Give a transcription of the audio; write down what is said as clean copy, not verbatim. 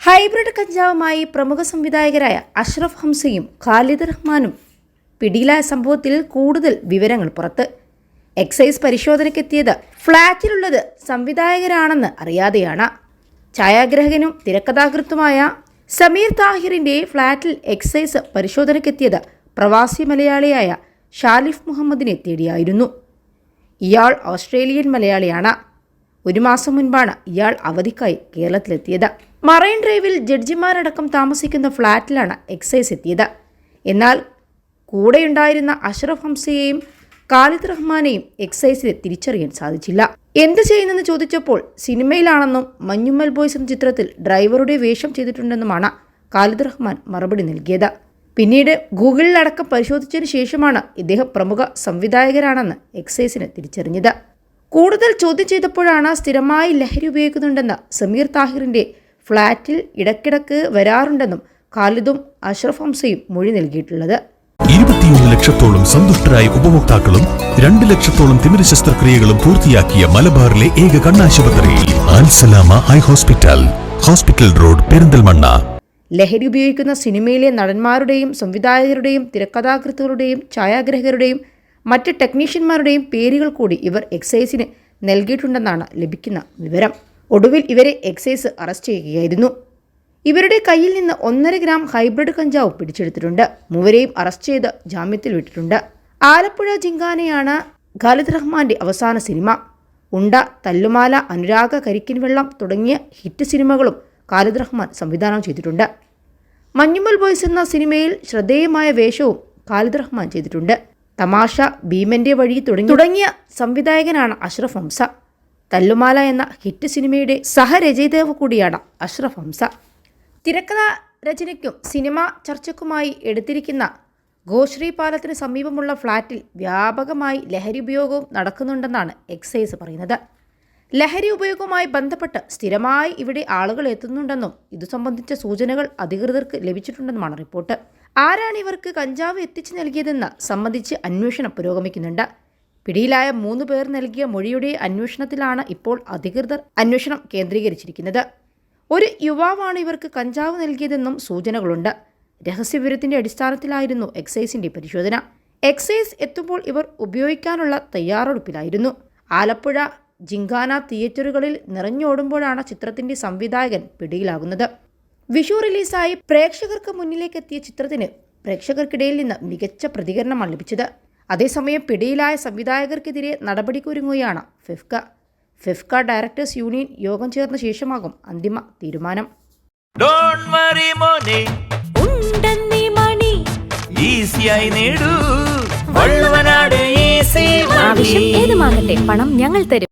Hybrid കഞ്ചാവുമായി പ്രമുഖ സംവിധായകരായ അഷ്റഫ് ഹംസയും ഖാലിദ് റഹ്മാനും പിടിയിലായ സംഭവത്തിൽ കൂടുതൽ വിവരങ്ങൾ പുറത്ത്. എക്സൈസ് പരിശോധനയ്ക്കെത്തിയത് ഫ്ളാറ്റിലുള്ളത് സംവിധായകരാണെന്ന് അറിയാതെയാണ്. ഛായാഗ്രാഹകനും തിരക്കഥാകൃത്തുമായ സമീർ താഹിറിന്റെ ഫ്ളാറ്റിൽ എക്സൈസ് പരിശോധനയ്ക്കെത്തിയത് പ്രവാസി മലയാളിയായ ഷാലിഫ് മുഹമ്മദിനെ തേടിയായിരുന്നു. ഇയാൾ ഓസ്ട്രേലിയൻ മലയാളിയാണ്. ഒരു മാസം മുൻപാണ് ഇയാൾ അവധിക്കായി കേരളത്തിലെത്തിയത്. മറൈൻ ഡ്രൈവിൽ ജഡ്ജിമാരടക്കം താമസിക്കുന്ന ഫ്ളാറ്റിലാണ് എക്സൈസ് എത്തിയത്. എന്നാൽ കൂടെയുണ്ടായിരുന്ന അഷ്റഫ് ഹംസയെയും ഖാലിദ് റഹ്മാനെയും എക്സൈസിന് തിരിച്ചറിയാൻ സാധിച്ചില്ല. എന്ത് ചെയ്യുന്നെന്ന് ചോദിച്ചപ്പോൾ സിനിമയിലാണെന്നും മഞ്ഞുമ്മൽ ബോയ്സ് എന്ന ചിത്രത്തിൽ ഡ്രൈവറുടെ വേഷം ചെയ്തിട്ടുണ്ടെന്നുമാണ് ഖാലിദ് റഹ്മാൻ മറുപടി നൽകിയത്. പിന്നീട് ഗൂഗിളിലടക്കം പരിശോധിച്ചതിന് ശേഷമാണ് ഇദ്ദേഹം പ്രമുഖ സംവിധായകരാണെന്ന് എക്സൈസിന് തിരിച്ചറിഞ്ഞത്. കൂടുതൽ ചോദ്യം ചെയ്തപ്പോഴാണ് സ്ഥിരമായി ലഹരി ഉപയോഗിക്കുന്നുണ്ടെന്ന് സമീർ താഹിറിന്റെ ഫ്ളാറ്റിൽ ഇടയ്ക്കിടയ്ക്ക് വരാറുണ്ടെന്നും ഖാലിദും അഷ്റഫ് ഹംസയും മൊഴി നൽകിയിട്ടുള്ളത്. 21 ലക്ഷത്തോളം സന്തുഷ്ടരായ ഉപഭോക്താക്കളും 2 ലക്ഷത്തോളം തിമിര ശസ്ത്രക്രിയകളും പൂർത്തിയാക്കിയ മലബാറിലെ ഏക കണ്ണാശുപത്രി Al Salama high hospital, hospital road, Perinthalmanna. ലഹരി ഉപയോഗിക്കുന്ന സിനിമയിലെ നടന്മാരുടെയും സംവിധായകരുടെയും തിരക്കഥാകൃത്തുകളുടെയും ഛായാഗ്രാഹകരുടെയും മറ്റ് ടെക്നീഷ്യന്മാരുടെയും പേരുകൾ കൂടി ഇവർ എക്സൈസിന് നൽകിയിട്ടുണ്ടെന്നാണ് ലഭിക്കുന്ന വിവരം. ഒടുവിൽ ഇവരെ എക്സൈസ് അറസ്റ്റ് ചെയ്യുകയായിരുന്നു. ഇവരുടെ കയ്യിൽ നിന്ന് 1.5 ഗ്രാം ഹൈബ്രിഡ് കഞ്ചാവ് പിടിച്ചെടുത്തിട്ടുണ്ട്. മൂവരെയും അറസ്റ്റ് ചെയ്ത് ജാമ്യത്തിൽ വിട്ടിട്ടുണ്ട്. ആലപ്പുഴ ജിങ്കാനയാണ് ഖാലിദ് റഹ്മാന്റെ അവസാന സിനിമ. ഉണ്ട, തല്ലുമാല, അനുരാഗ, കരിക്കിൻ വെള്ളം തുടങ്ങിയ ഹിറ്റ് സിനിമകളും ഖാലിദ് റഹ്മാൻ സംവിധാനം ചെയ്തിട്ടുണ്ട്. മഞ്ഞുമ്മൽ ബോയ്സ് എന്ന സിനിമയിൽ ശ്രദ്ധേയമായ വേഷവും ഖാലിദ് റഹ്മാൻ ചെയ്തിട്ടുണ്ട്. തമാശ, ഭീമന്റെ വഴി തുടങ്ങിയ സംവിധായകനാണ് അഷ്റഫ് ഹംസ. തല്ലുമാല എന്ന ഹിറ്റ് സിനിമയുടെ സഹരചയിതാവ് കൂടിയാണ് അഷ്റഫ് ഹംസ. തിരക്കഥാ രചനയ്ക്കും സിനിമ ചർച്ചയ്ക്കുമായി എടുത്തിരിക്കുന്ന ഗോശ്രീ പാലത്തിന് സമീപമുള്ള ഫ്ളാറ്റിൽ വ്യാപകമായി ലഹരി ഉപയോഗവും നടക്കുന്നുണ്ടെന്നാണ് എക്സൈസ് പറയുന്നത്. ലഹരി ഉപയോഗവുമായി ബന്ധപ്പെട്ട് സ്ഥിരമായി ഇവിടെ ആളുകൾ എത്തുന്നുണ്ടെന്നും ഇതു സംബന്ധിച്ച സൂചനകൾ അധികൃതർക്ക് ലഭിച്ചിട്ടുണ്ടെന്നുമാണ് റിപ്പോർട്ട്. ആരാണ് ഇവർക്ക് കഞ്ചാവ് എത്തിച്ചു നൽകിയതെന്ന് സംബന്ധിച്ച് അന്വേഷണം പുരോഗമിക്കുന്നുണ്ട്. പിടിയിലായ 3 പേർ നൽകിയ മൊഴിയുടെ അന്വേഷണത്തിലാണ് ഇപ്പോൾ അധികൃതർ അന്വേഷണം കേന്ദ്രീകരിച്ചിരിക്കുന്നത്. ഒരു യുവാവാണ് ഇവർക്ക് കഞ്ചാവ് നൽകിയതെന്നും സൂചനകളുണ്ട്. രഹസ്യവിവരത്തിന്റെ അടിസ്ഥാനത്തിലായിരുന്നു എക്സൈസിന്റെ പരിശോധന. എക്സൈസ് എത്തുമ്പോൾ ഇവർ ഉപയോഗിക്കാനുള്ള തയ്യാറെടുപ്പിലായിരുന്നു. ആലപ്പുഴ ജിങ്കാന തിയേറ്ററുകളിൽ നിറഞ്ഞോടുമ്പോഴാണ് ചിത്രത്തിന്റെ സംവിധായകൻ പിടിയിലാകുന്നത്. വിഷു റിലീസായി പ്രേക്ഷകർക്ക് മുന്നിലേക്കെത്തിയ ചിത്രത്തിന് പ്രേക്ഷകർക്കിടയിൽ നിന്ന് മികച്ച പ്രതികരണമാണ് ലഭിച്ചത്. അതേസമയം പിടിയിലായ സംവിധായകർക്കെതിരെ നടപടിക്കൊരുങ്ങുകയാണ് ഫിഫ്ക ഡയറക്ടേഴ്സ് യൂണിയൻ യോഗം ചേർന്ന ശേഷമാകും അന്തിമ തീരുമാനം. ആവശ്യം ഏതുമാകട്ടെ, പണം ഞങ്ങൾ തരും.